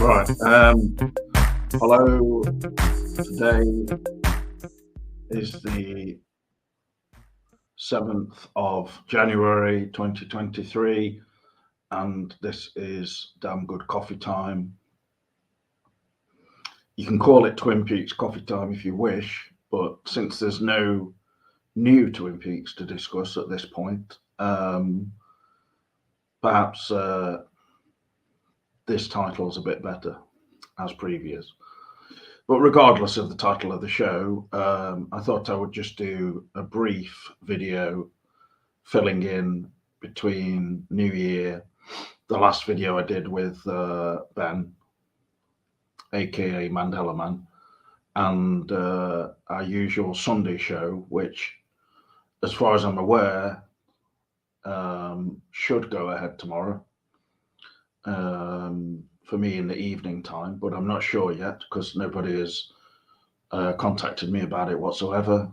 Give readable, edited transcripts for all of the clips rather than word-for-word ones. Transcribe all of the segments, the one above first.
Right. Hello. Today is the 7th of January 2023, and this is Damn Good Coffee Time. You can call it Twin Peaks Coffee Time if you wish, but since there's no new Twin Peaks to discuss at this point, perhaps this title is a bit better as previous. But regardless of the title of the show, I thought I would just do a brief video filling in between New Year, the last video I did with Ben, aka Mandela Man, and our usual Sunday show, which, as far as I'm aware, should go ahead tomorrow. For me in the evening time, but I'm not sure yet because nobody has contacted me about it whatsoever.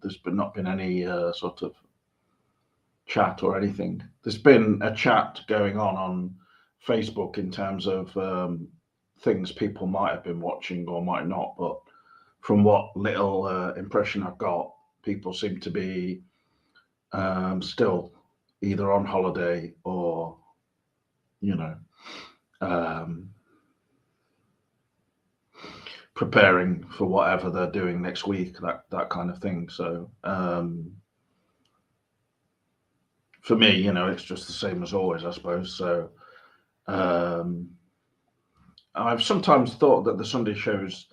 There's not been any sort of chat or anything. There's been a chat going on Facebook in terms of things people might have been watching or might not, but from what little impression I've got, people seem to be still either on holiday or, you know, preparing for whatever they're doing next week, that kind of thing. So for me, you know, it's just the same as always, I suppose. So I've sometimes thought that the Sunday shows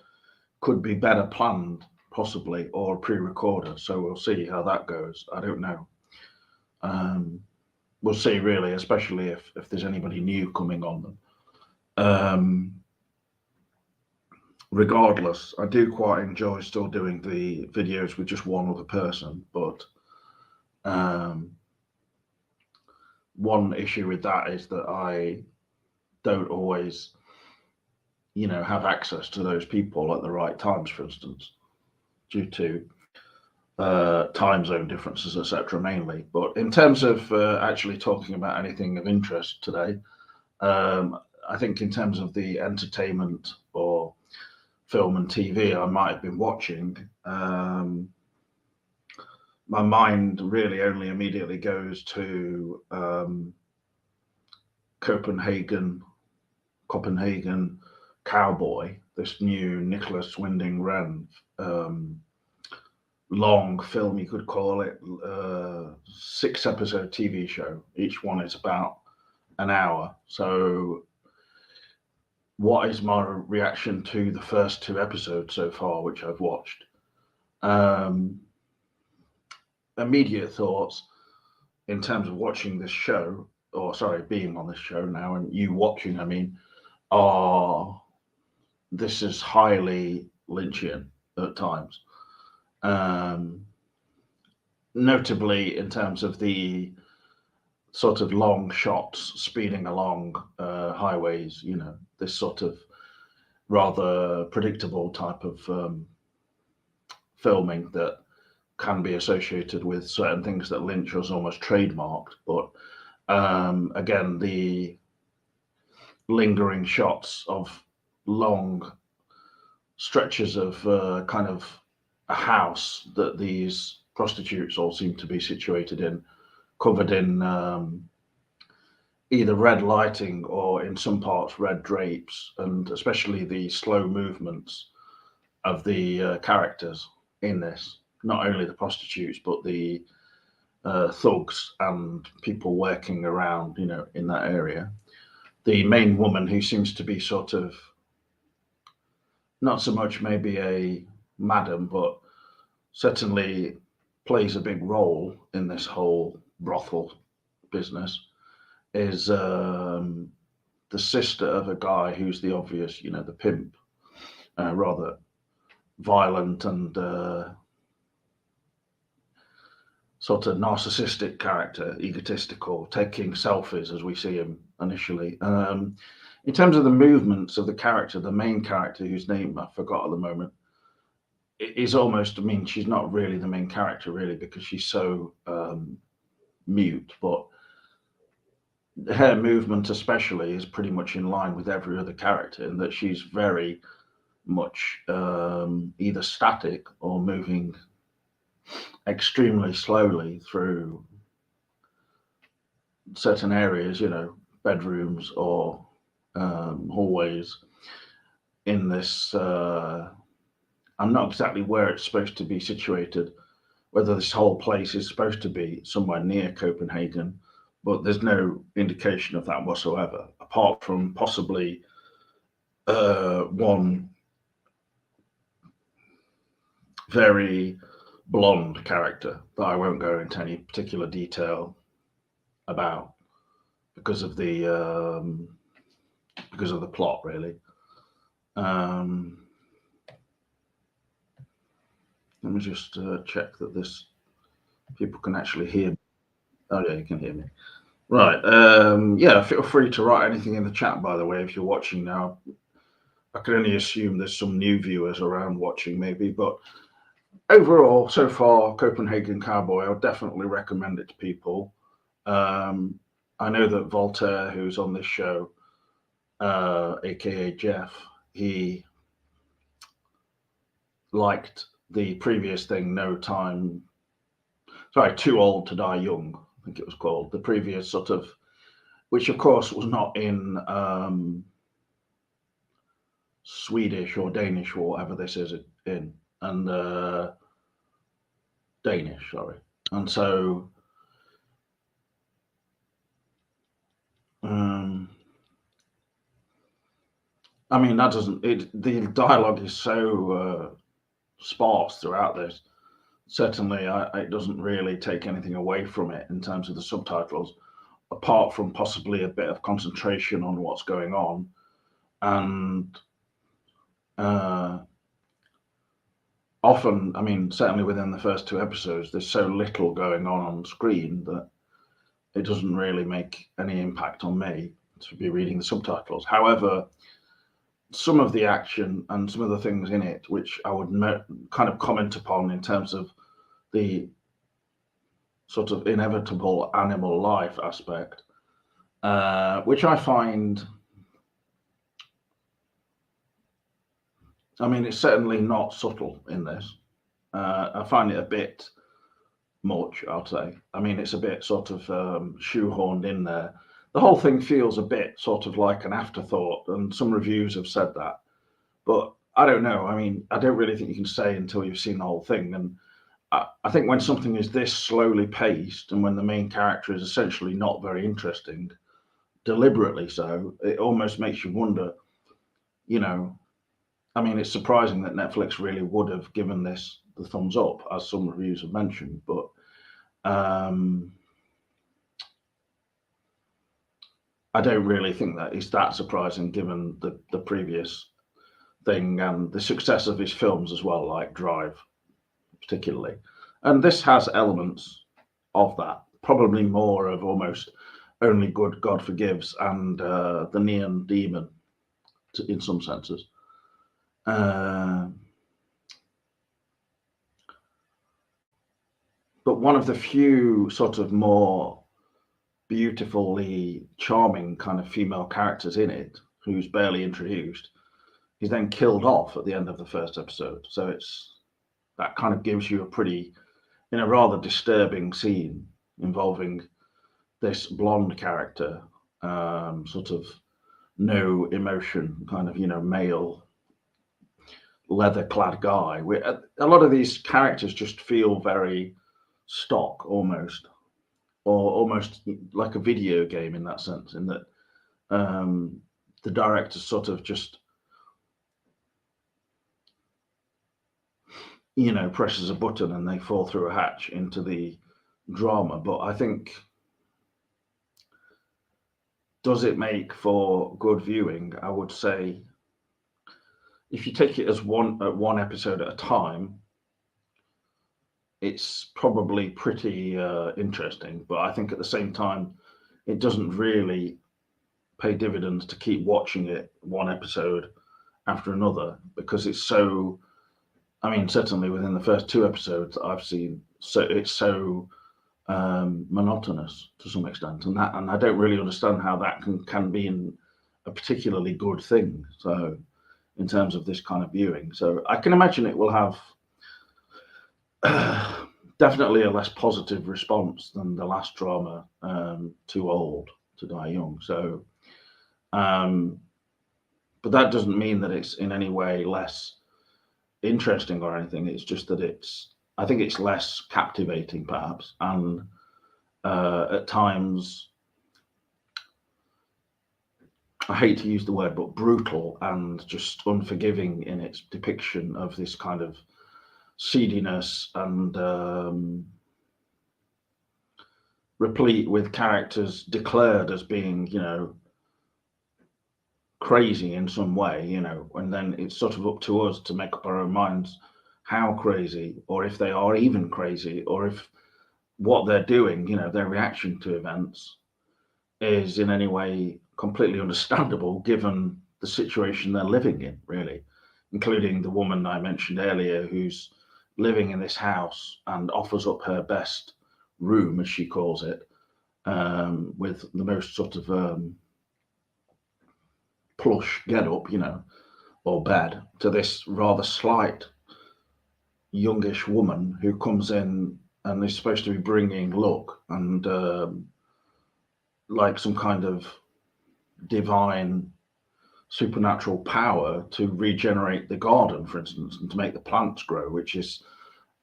could be better planned, possibly, or pre-recorded. So we'll see how that goes. I don't know. We'll see, really, especially if there's anybody new coming on them. Regardless, I do quite enjoy still doing the videos with just one other person, but one issue with that is that I don't always, you know, have access to those people at the right times, for instance, due to time zone differences, etc., mainly. But in terms of actually talking about anything of interest today, I think in terms of the entertainment or film and TV I might have been watching, my mind really only immediately goes to Copenhagen Cowboy, this new Nicholas Winding Refn long film, you could call it, 6-episode TV show. Each one is about an hour. So what is my reaction to the first 2 episodes so far, which I've watched? Immediate thoughts in terms of watching this show, or sorry, being on this show now, and you watching, I mean, are this is highly Lynchian at times. Notably in terms of the sort of long shots speeding along highways, you know, this sort of rather predictable type of filming that can be associated with certain things that Lynch has almost trademarked. But again, the lingering shots of long stretches of kind of a house that these prostitutes all seem to be situated in, covered in either red lighting or in some parts red drapes, and especially the slow movements of the characters in this, not only the prostitutes but the thugs and people working around, you know, in that area. The main woman, who seems to be sort of not so much maybe a madam, but certainly plays a big role in this whole brothel business, is the sister of a guy who's the obvious, the pimp, rather violent and sort of narcissistic character, egotistical, taking selfies as we see him initially. In terms of the movements of the character, the main character, whose name I forgot at the moment, is almost, I mean, she's not really the main character, really, because she's so mute, but her movement, especially, is pretty much in line with every other character, in that she's very much either static or moving extremely slowly through certain areas, bedrooms or hallways in this. I'm not exactly where it's supposed to be situated, whether this whole place is supposed to be somewhere near Copenhagen, but there's no indication of that whatsoever, apart from possibly one very blonde character that I won't go into any particular detail about because of the plot, really. Let me just check that this people can actually hear me. Oh yeah, you can hear me. Right. Yeah, feel free to write anything in the chat, by the way, if you're watching now. I can only assume there's some new viewers around watching, maybe, but overall, so far, Copenhagen Cowboy, I would definitely recommend it to people. I know that Voltaire, who's on this show, aka Jeff, he liked the previous thing, Too Old to Die Young, I think it was called. The previous sort of, which of course was not in Swedish or Danish or whatever this is in, and Danish, sorry. And so I mean, that doesn't the dialogue is so sparse throughout this. Certainly, it doesn't really take anything away from it in terms of the subtitles, apart from possibly a bit of concentration on what's going on. And often, I mean, certainly within the first two episodes, there's so little going on screen that it doesn't really make any impact on me to be reading the subtitles. However, some of the action and some of the things in it, which I would kind of comment upon in terms of the sort of inevitable animal life aspect, which I find, I mean, it's certainly not subtle in this. I find it a bit much, I'll say. I mean, it's a bit sort of shoehorned in there. The whole thing feels a bit sort of like an afterthought, and some reviews have said that. But I don't know. I mean, I don't really think you can say until you've seen the whole thing. And I think when something is this slowly paced and when the main character is essentially not very interesting, deliberately so, it almost makes you wonder, I mean, it's surprising that Netflix really would have given this the thumbs up, as some reviews have mentioned, but I don't really think that is that surprising given the previous thing and the success of his films as well, like Drive, particularly. And this has elements of that, probably more of almost Only Good God Forgives and The Neon Demon in some senses. But one of the few sort of more beautifully charming kind of female characters in it, who's barely introduced, is then killed off at the end of the first episode. So that kind of gives you in a rather disturbing scene involving this blonde character, sort of no emotion, kind of, male leather-clad guy. A lot of these characters just feel very stock, almost, or almost like a video game in that sense, in that the director sort of just, presses a button and they fall through a hatch into the drama. But I think does it make for good viewing? I would say if you take it as one episode at a time, it's probably pretty interesting. But I think at the same time, it doesn't really pay dividends to keep watching it one episode after another because it's so. I mean, certainly within the first two episodes that I've seen, so it's so monotonous to some extent, and I don't really understand how that can be a particularly good thing. So, in terms of this kind of viewing, so I can imagine it will have definitely a less positive response than the last drama, Too Old to Die Young. So, but that doesn't mean that it's in any way less interesting or anything. It's just that I think it's less captivating perhaps, and at times, I hate to use the word, but brutal and just unforgiving in its depiction of this kind of seediness and replete with characters declared as being, crazy in some way, and then it's sort of up to us to make up our own minds how crazy, or if they are even crazy, or if what they're doing, their reaction to events is in any way completely understandable given the situation they're living in, really, including the woman I mentioned earlier who's living in this house and offers up her best room, as she calls it, with the most sort of plush get up, or bed, to this rather slight youngish woman who comes in and is supposed to be bringing luck and like some kind of divine supernatural power to regenerate the garden, for instance, and to make the plants grow, which is,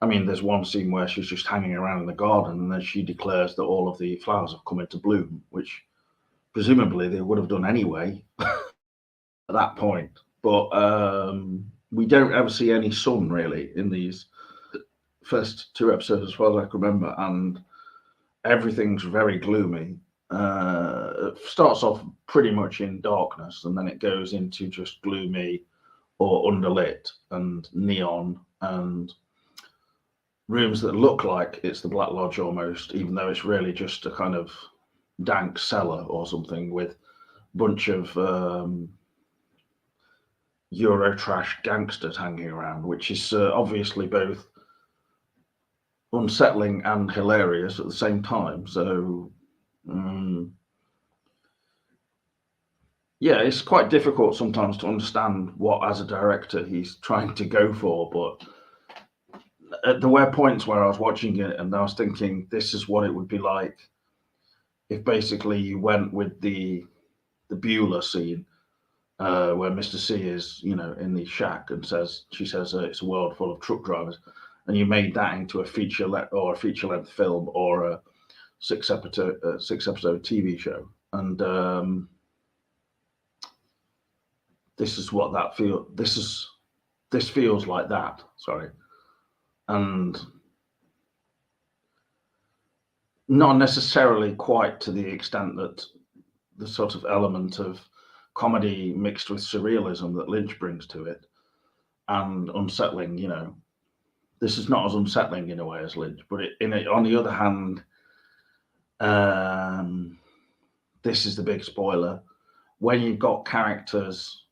I mean, there's one scene where she's just hanging around in the garden and then she declares that all of the flowers have come into bloom, which presumably they would have done anyway at that point. But we don't ever see any sun really in these first two episodes, as far as I can remember, and everything's very gloomy. It starts off pretty much in darkness, and then it goes into just gloomy or underlit and neon and rooms that look like it's the Black Lodge almost, even though it's really just a kind of dank cellar or something with a bunch of Eurotrash gangsters hanging around, which is obviously both unsettling and hilarious at the same time. So, yeah, it's quite difficult sometimes to understand what, as a director, he's trying to go for. But there were points where I was watching it and I was thinking, this is what it would be like if basically you went with the Beulah scene where Mr. C is, in the shack and she says it's a world full of truck drivers, and you made that into a feature length film or a six episode TV show, and this is what that feels. This feels like that. Sorry, and not necessarily quite to the extent that the sort of element of comedy mixed with surrealism that Lynch brings to it, and unsettling. This is not as unsettling in a way as Lynch, but on the other hand, this is the big spoiler. When you've got characters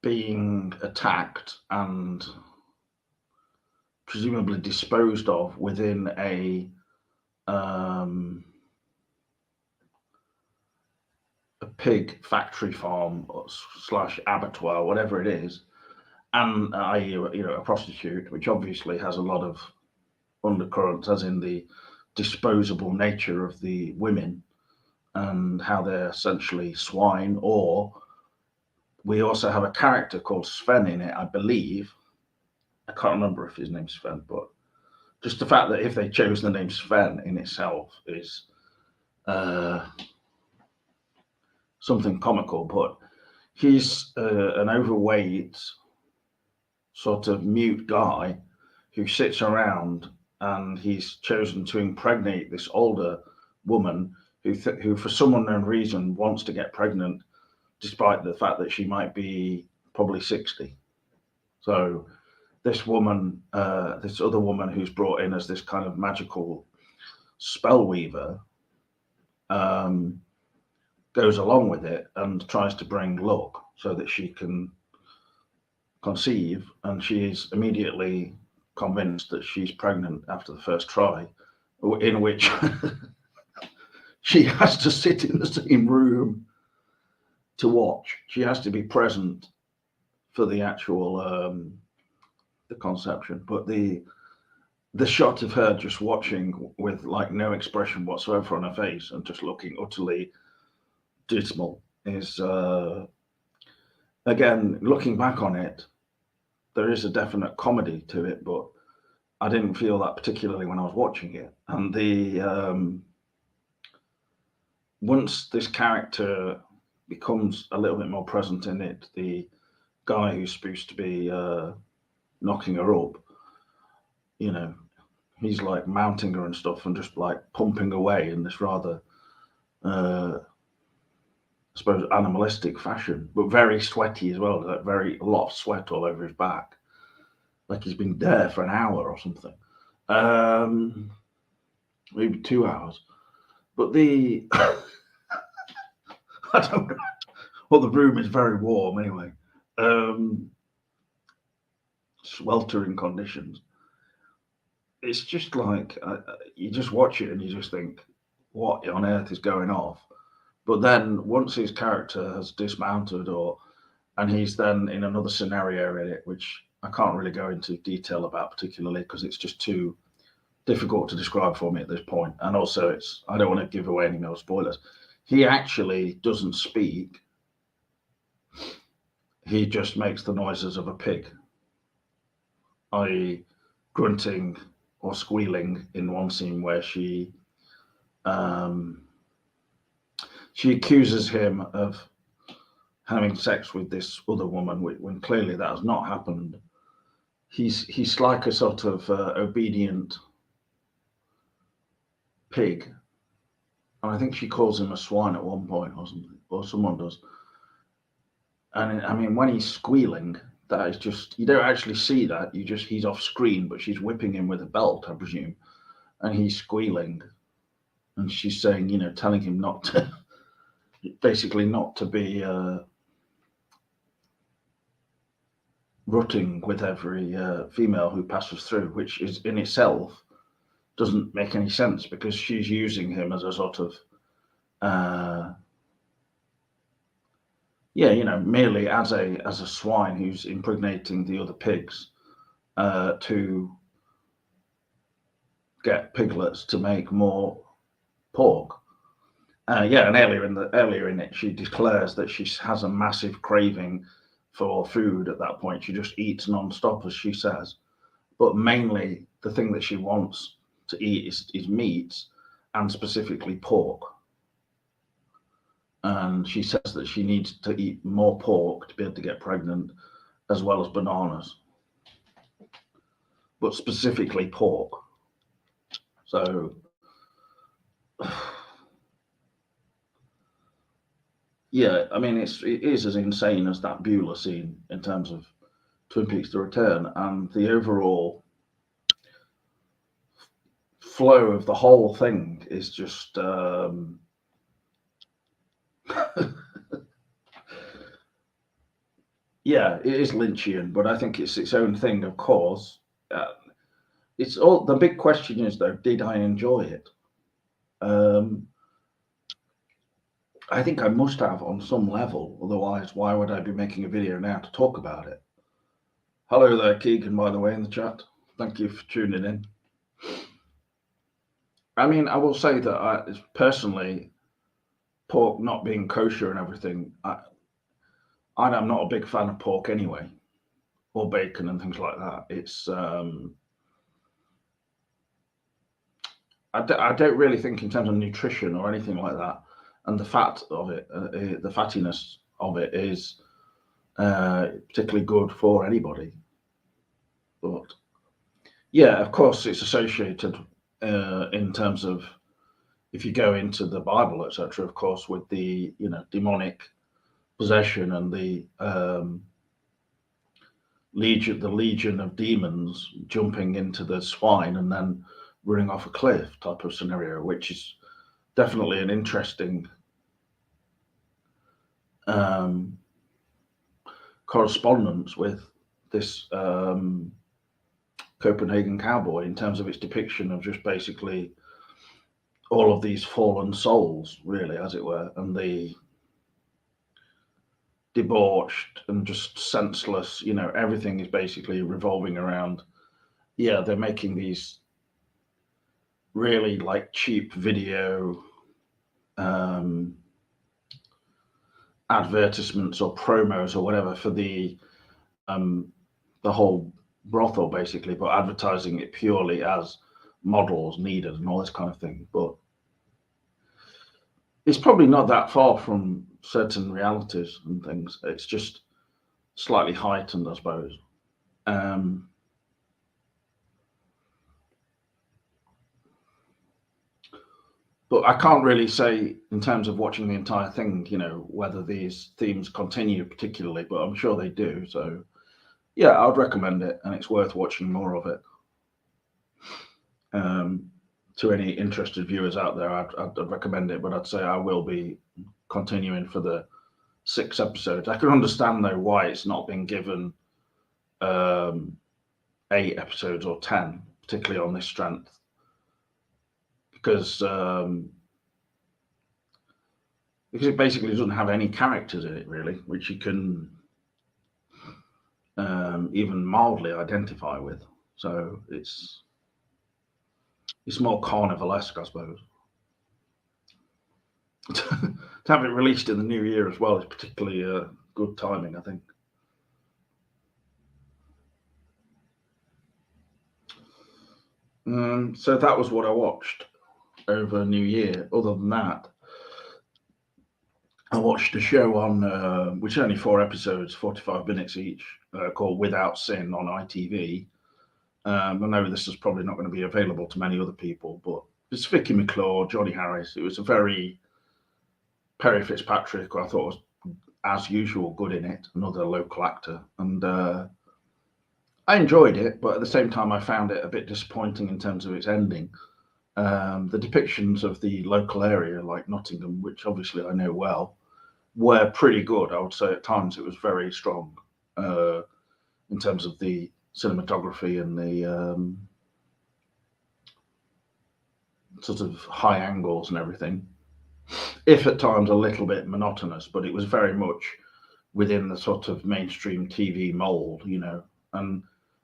being attacked and presumably disposed of within a pig factory farm / abattoir, whatever it is, and a prostitute, which obviously has a lot of undercurrents, as in the disposable nature of the women and how they're essentially swine. Or we also have a character called Sven in it, I believe. I can't remember if his name's Sven, but just the fact that if they chose the name Sven in itself is something comical. But he's an overweight, sort of mute guy who sits around, and he's chosen to impregnate this older woman who for some unknown reason wants to get pregnant, despite the fact that she might be probably 60. So this woman, this other woman who's brought in as this kind of magical spell weaver, goes along with it and tries to bring luck so that she can conceive, and she is immediately convinced that she's pregnant after the first try, in which she has to sit in the same room to watch. She has to be present for the actual the conception, but the shot of her just watching with like no expression whatsoever on her face and just looking utterly dismal is again, looking back on it, there is a definite comedy to it, but I didn't feel that particularly when I was watching it. And the once this character becomes a little bit more present in it, the guy who's supposed to be knocking her up, you know, he's like mounting her and stuff and just like pumping away in this rather I suppose animalistic fashion, but very sweaty as well. Like a lot of sweat all over his back, like he's been there for an hour or something, maybe 2 hours. But the I don't know. Well, the room is very warm anyway. Sweltering conditions. It's just like you just watch it and you just think, what on earth is going off? But then once his character has dismounted, and he's then in another scenario in it, which I can't really go into detail about particularly because it's just too difficult to describe for me at this point. And also, I don't want to give away any more spoilers. He actually doesn't speak. He just makes the noises of a pig, i.e., grunting or squealing in one scene where she accuses him of having sex with this other woman when clearly that has not happened. He's like a sort of obedient pig, and I think she calls him a swine at one point or something, or someone does. And I mean, when he's squealing, that is just, you don't actually see that. He's off screen, but she's whipping him with a belt, I presume, and he's squealing, and she's saying, telling him not to, basically not to be rutting with every female who passes through, which is in itself doesn't make any sense because she's using him as a sort of merely as a swine who's impregnating the other pigs to get piglets to make more pork. And earlier in it, she declares that she has a massive craving for food at that point. She just eats non-stop, as she says. But mainly, the thing that she wants to eat is meat, and specifically pork. And she says that she needs to eat more pork to be able to get pregnant, as well as bananas. But specifically pork. So, yeah, I mean, it is as insane as that Beulah scene in terms of Twin Peaks: The Return, and the overall flow of the whole thing is just yeah, it is Lynchian, but I think it's its own thing, of course. It's all, the big question is though, did I enjoy it? I think I must have on some level, otherwise why would I be making a video now to talk about it? Hello there, Keegan, by the way, in the chat. Thank you for tuning in. I mean, I will say that personally, pork not being kosher and everything, I'm not a big fan of pork anyway, or bacon and things like that. It's I don't really think in terms of nutrition or anything like that, and the fat of it, the fattiness of it is particularly good for anybody. But yeah, of course, it's associated in terms of if you go into the Bible, etc., of course, with the demonic possession and the legion of demons jumping into the swine and then running off a cliff type of scenario, which is definitely an interesting correspondence with this Copenhagen Cowboy in terms of its depiction of just basically all of these fallen souls, really, as it were, and the debauched and just senseless, everything is basically revolving around, they're making these really like cheap video advertisements or promos or whatever for the whole brothel, basically, but advertising it purely as models needed and all this kind of thing. But it's probably not that far from certain realities and things. It's just slightly heightened, I suppose. But I can't really say in terms of watching the entire thing, whether these themes continue particularly, but I'm sure they do. So yeah, I would recommend it, and it's worth watching more of it. To any interested viewers out there, I'd recommend it, but I'd say I will be continuing for the 6 episodes. I can understand though why it's not been given 8 episodes or 10, particularly on this strength, because it basically doesn't have any characters in it really, which you can even mildly identify with. So it's more carnivalesque, I suppose. To have it released in the new year as well is particularly good timing, I think. So that was what I watched over New Year. Other than that, I watched a show on, which is only 4 episodes, 45 minutes each, called Without Sin on ITV. I know this is probably not going to be available to many other people, but it's Vicky McClure, Johnny Harris. It was a very Perry Fitzpatrick, who I thought was, as usual, good in it, another local actor. And I enjoyed it, but at the same time, I found it a bit disappointing in terms of its ending. The depictions of the local area, like Nottingham, which obviously I know well, were pretty good. I would say at times it was very strong in terms of the cinematography and the sort of high angles and everything. If at times a little bit monotonous, but it was very much within the sort of mainstream TV mold, And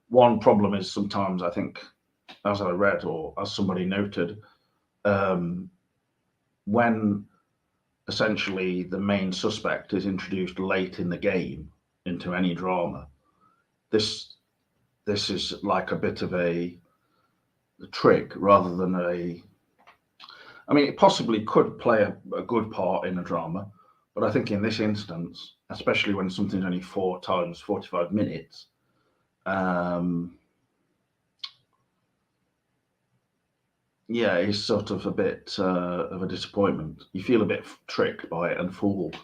one problem is sometimes, I think, as I read or as somebody noted, when essentially the main suspect is introduced late in the game into any drama, this is like a bit of a trick rather than it possibly could play a good part in a drama, but I think in this instance, especially when something's only 4 times 45 minutes, it's sort of a bit of a disappointment. You feel a bit tricked by it and fooled,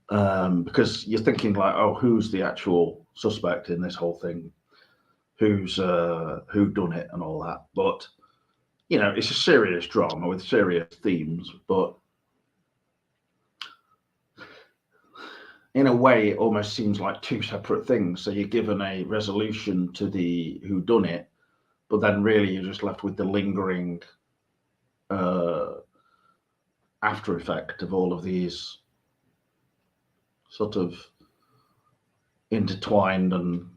because you're thinking like, oh, who's the actual suspect in this whole thing? Who's who done it and all that? But it's a serious drama with serious themes, but in a way, it almost seems like 2 separate things. So you're given a resolution to the who done it, but then really you're just left with the lingering after effect of all of these sort of intertwined and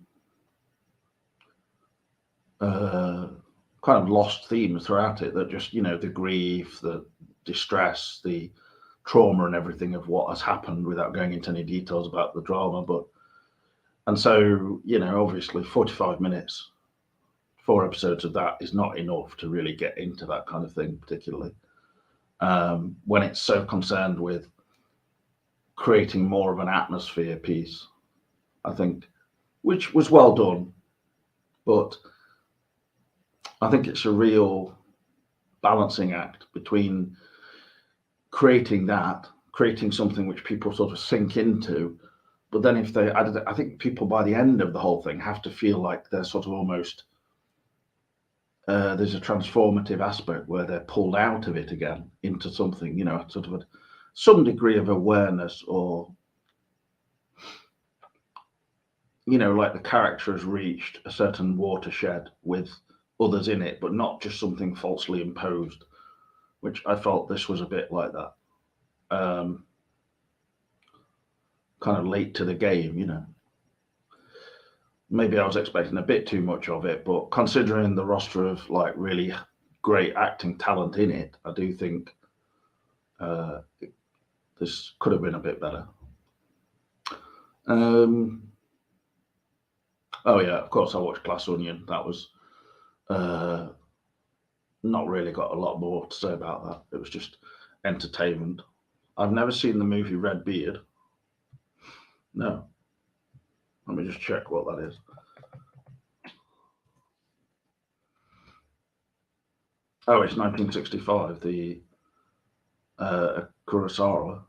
kind of lost themes throughout it, that just, the grief, the distress, the trauma and everything of what has happened, without going into any details about the drama. And so, obviously 45 minutes, 4 episodes of that is not enough to really get into that kind of thing, particularly when it's so concerned with creating more of an atmosphere piece, I think, which was well done. But I think it's a real balancing act between creating something which people sort of sink into, but then if they, I think people by the end of the whole thing have to feel like they're sort of almost, there's a transformative aspect where they're pulled out of it again into something, sort of some degree of awareness, or, like the character has reached a certain watershed with others in it, but not just something falsely imposed, which I felt this was a bit like that. Kind of late to the game. Maybe I was expecting a bit too much of it, but considering the roster of like really great acting talent in it, I do think this could have been a bit better. Oh yeah, of course I watched Glass Onion. That was not really got a lot more to say about that. It was just entertainment. I've never seen the movie Red Beard. No. Let me just check what that is. Oh, it's 1965, the Kurosawa.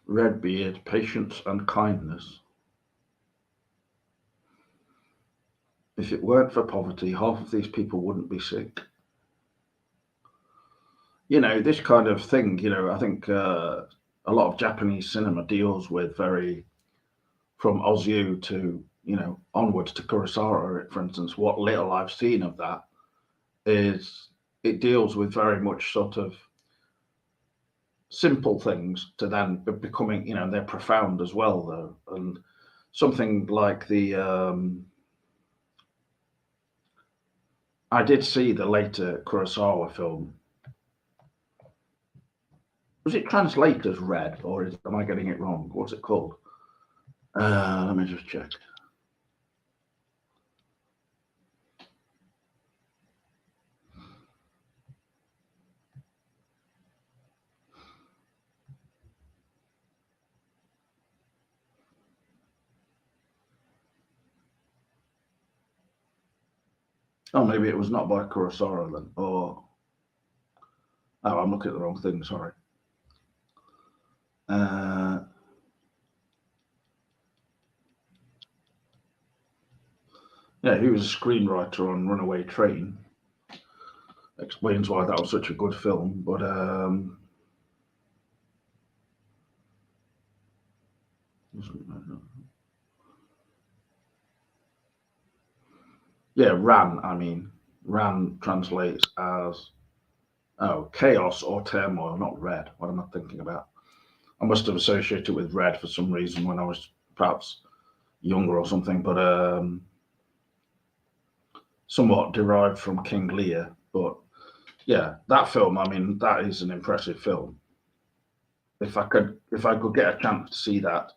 Red Beard, Patience and Kindness. If it weren't for poverty, half of these people wouldn't be sick. This kind of thing, I think a lot of Japanese cinema deals with from Ozu to, onwards to Kurosawa, for instance. What little I've seen of that is it deals with very much sort of simple things to then becoming, they're profound as well, though. And something like I did see the later Kurosawa film. Was it translated as Red, or am I getting it wrong? What's it called? Let me just check. Oh, maybe it was not by Kurosawa then. Oh, I'm looking at the wrong thing. Sorry. Yeah, he was a screenwriter on Runaway Train. Explains why that was such a good film. But yeah, Ran. I mean, Ran translates as chaos or turmoil, not red. What am I thinking about? I must have associated it with red for some reason when I was perhaps younger or something, but somewhat derived from King Lear. But yeah, that film, I mean, that is an impressive film. If I could get a chance to see that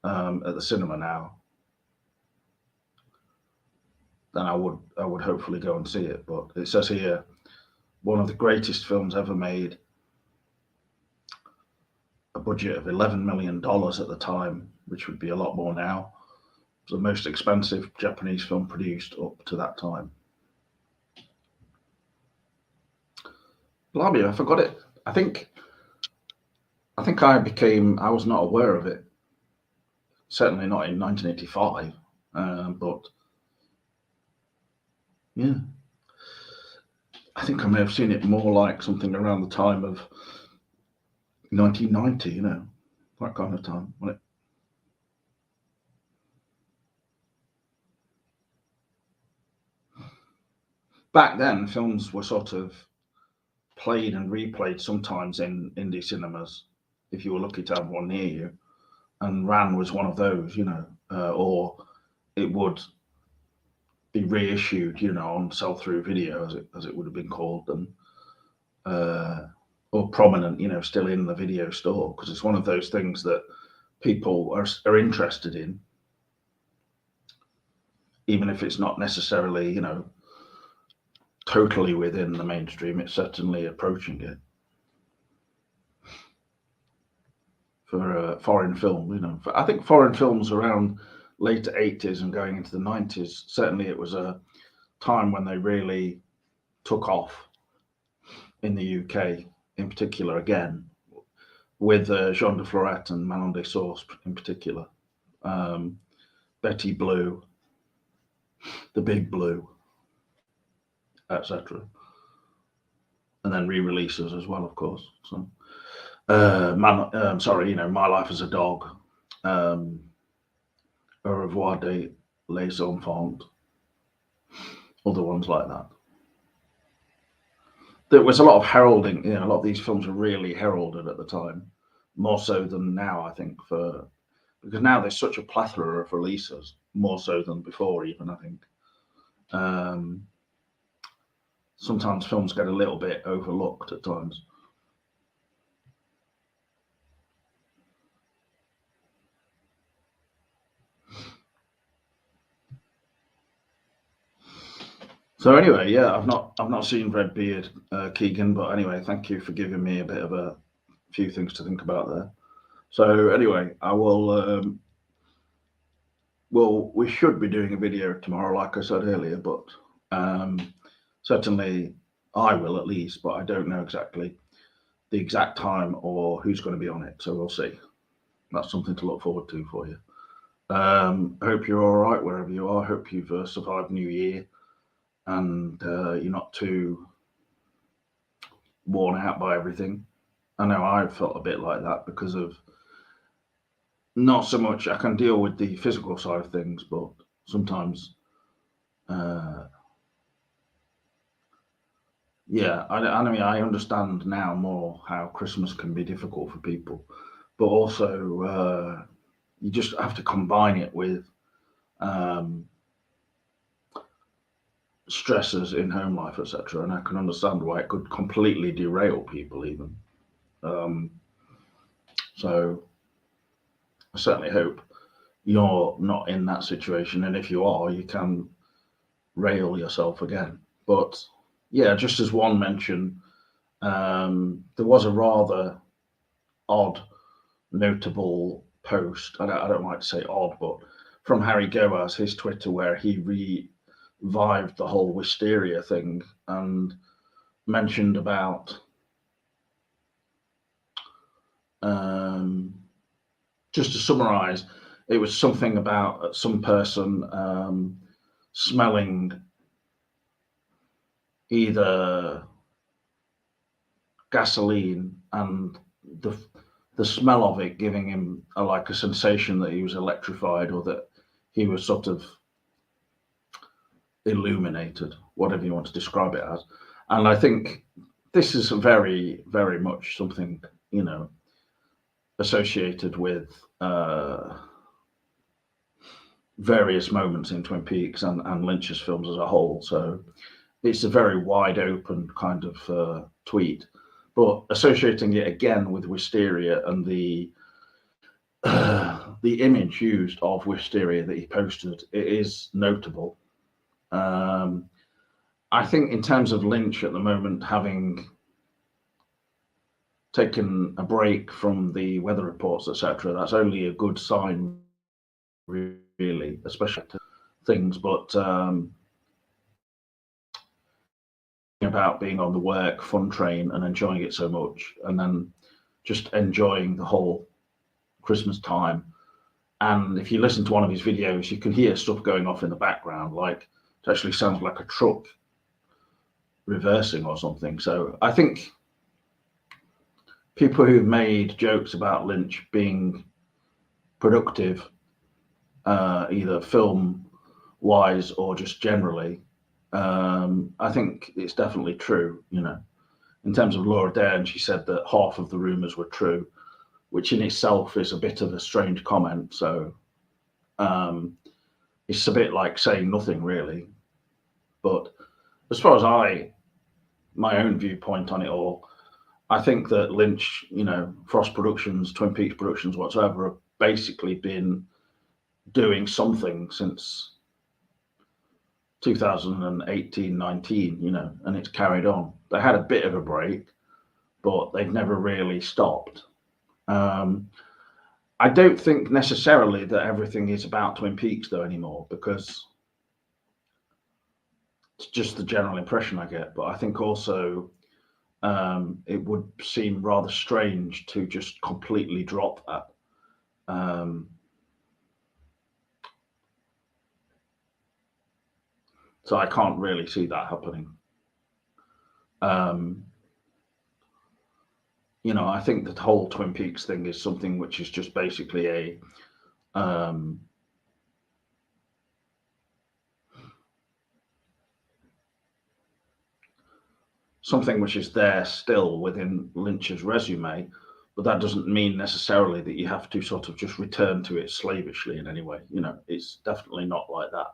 at the cinema now, then I would hopefully go and see it. But it says here, one of the greatest films ever made, a budget of $11 million at the time, which would be a lot more now. It was the most expensive Japanese film produced up to that time. Blimey, I forgot it. I think I was not aware of it. Certainly not in 1985. But yeah, I think I may have seen it more like something around the time of 1990, that kind of time. Back then, films were sort of played and replayed sometimes in indie cinemas, if you were lucky to have one near you. And Ran was one of those, or it would be reissued, on sell-through video, as it would have been called, and or prominent, still in the video store, because it's one of those things that people are interested in, even if it's not necessarily, totally within the mainstream. It's certainly approaching it. For foreign film, I think foreign films around later 80s and going into the 90s, certainly it was a time when they really took off in the UK, in particular, again, with Jean de Florette and Manon des Sources in particular. Betty Blue, The Big Blue, etc. And then re-releases as well, of course. So, My Life as a Dog, Au revoir de les enfants, other ones like that. There was a lot of heralding, a lot of these films were really heralded at the time, more so than now, I think, because now there's such a plethora of releases, more so than before even, I think. Sometimes films get a little bit overlooked at times. So anyway, yeah, I've not seen Redbeard, Keegan, but anyway, thank you for giving me a bit of a few things to think about there. So anyway, I will. Well, we should be doing a video tomorrow, like I said earlier, but certainly I will at least, but I don't know exactly the exact time or who's going to be on it. So we'll see. That's something to look forward to for you. I hope you're all right wherever you are. I hope you've survived New Year and you're not too worn out by everything. I know I've felt a bit like that because of not so much. I can deal with the physical side of things, but sometimes, yeah, I mean, I understand now more how Christmas can be difficult for people, but also you just have to combine it with stresses in home life, etc. And I can understand why it could completely derail people, even. So I certainly hope you're not in that situation, and if you are, you can rail yourself again. But yeah, just as one mention, there was a rather odd, notable post. I don't like to say odd, but from Harry Goaz, his Twitter, where he revived the whole wisteria thing and mentioned about just to summarize, it was something about some person smelling either gasoline and the smell of it giving him like a sensation that he was electrified or that he was sort of illuminated, whatever you want to describe it as. And I think this is very, very much something, associated with various moments in Twin Peaks and Lynch's films as a whole. So it's a very wide open kind of tweet, but associating it again with wisteria and the image used of wisteria that he posted, it is notable. I think in terms of Lynch at the moment, having taken a break from the weather reports, etc., that's only a good sign, really, especially things. But about being on the work fun train and enjoying it so much, and then just enjoying the whole Christmas time. And if you listen to one of his videos, you can hear stuff going off in the background, like it actually sounds like a truck reversing or something. So I think people who've made jokes about Lynch being productive, either film wise or just generally, I think it's definitely true. In terms of Laura Dern, she said that half of the rumors were true, which in itself is a bit of a strange comment. So it's a bit like saying nothing, really. But as far as my own viewpoint on it all, I think that Lynch, Frost Productions, Twin Peaks Productions, whatsoever, have basically been doing something since 2018, 19, and it's carried on. They had a bit of a break, but they've never really stopped. I don't think necessarily that everything is about Twin Peaks though anymore, because it's just the general impression I get. But I think also it would seem rather strange to just completely drop that. So I can't really see that happening. I think the whole Twin Peaks thing is something which is just basically something which is there still within Lynch's resume, but that doesn't mean necessarily that you have to sort of just return to it slavishly in any way. It's definitely not like that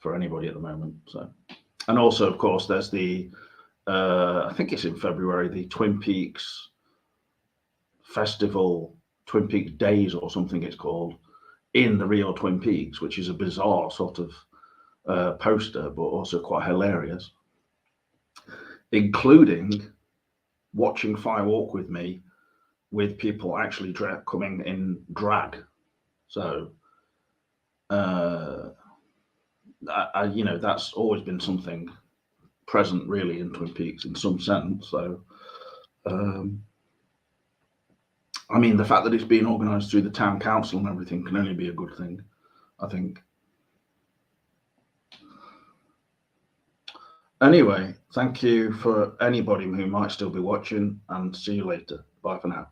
for anybody at the moment. So, and also, of course, there's the I think it's in February, the Twin Peaks Festival, Twin Peaks Days or something it's called, in the real Twin Peaks, which is a bizarre sort of poster, but also quite hilarious, including watching Fire Walk with Me with people actually coming in drag. So, that's always been something present really in Twin Peaks in some sense. So, I mean, the fact that it's being organised through the town council and everything can only be a good thing, I think. Anyway, thank you for anybody who might still be watching, and see you later. Bye for now.